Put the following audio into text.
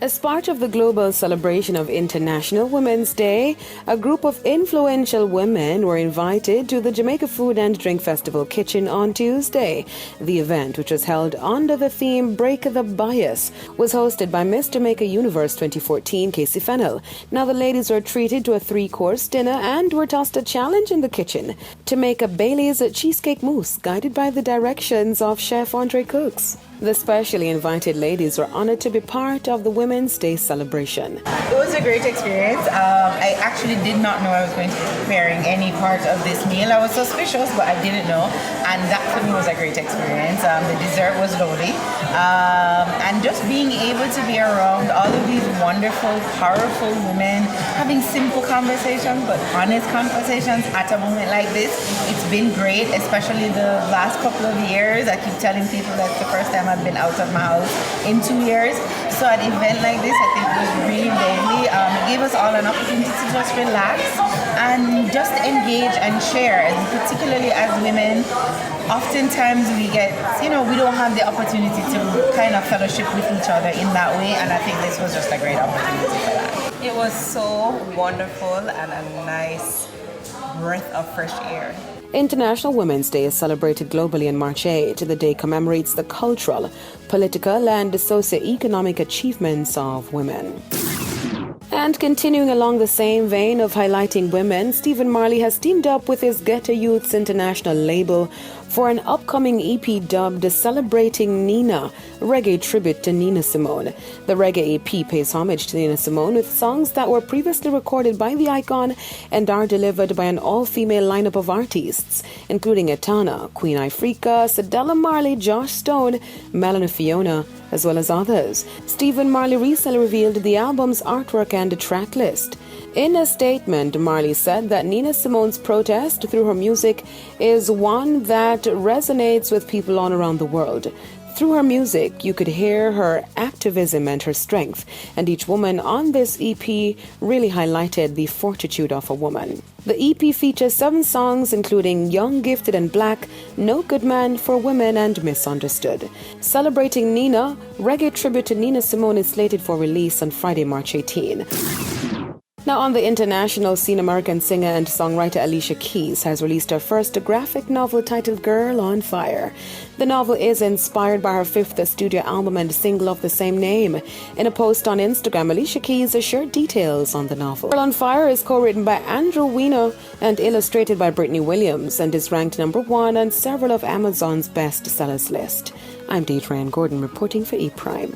As part of the global celebration of International Women's Day, a group of influential women were invited to the Jamaica Food and Drink Festival kitchen on Tuesday. The event, which was held under the theme Break the Bias, was hosted by Miss Jamaica Universe 2014, Casey Fennell. Now the ladies were treated to a 3-course dinner and were tossed a challenge in the kitchen to make a Bailey's cheesecake mousse, guided by the directions of Chef Andre Cooks. The specially invited ladies were honored to be part of the Women's Day celebration. It was a great experience. I actually did not know I was going to be preparing any part of this meal. I was suspicious, but I didn't know. And that for me was a great experience. The dessert was lovely. And just being able to be around all of these wonderful, powerful women, having simple conversations, but honest conversations at a moment like this, it's been great, especially the last couple of years. I keep telling people that's the first time I've been out of my house in 2 years. So an event like this, I think, was really lovely. It gave us all an opportunity to just relax and just engage and share. And particularly as women, oftentimes we get, we don't have the opportunity to kind of fellowship with each other in that way. And I think this was just a great opportunity for that. It was so wonderful and a nice breath of fresh air. International Women's Day is celebrated globally on March 8. The day commemorates the cultural, political, and socio-economic achievements of women. And continuing along the same vein of highlighting women, Stephen Marley has teamed up with his Ghetto Youths International label for an upcoming EP dubbed Celebrating Nina, reggae tribute to Nina Simone. The reggae EP pays homage to Nina Simone with songs that were previously recorded by the icon and are delivered by an all-female lineup of artists, including Etana, Queen Ifrica, Cedella Marley, Josh Stone, Melanie Fiona, as well as others. Stephen Marley recently revealed the album's artwork and track list. In a statement, Marley said that Nina Simone's protest through her music is one that resonates with people all around the world. Through her music, you could hear her activism and her strength, and each woman on this EP really highlighted the fortitude of a woman. The EP features 7 songs, including Young, Gifted and Black, No Good Man, For Women, and Misunderstood. Celebrating Nina, reggae tribute to Nina Simone is slated for release on Friday, March 18. Now, on the international scene, American singer and songwriter Alicia Keys has released her first graphic novel titled Girl on Fire. The novel is inspired by her 5th studio album and single of the same name. In a post on Instagram, Alicia Keys shared details on the novel. Girl on Fire is co-written by Andrew Weiner and illustrated by Brittany Williams and is ranked number 1 on several of Amazon's bestsellers list. I'm Deidre Gordon reporting for ePrime.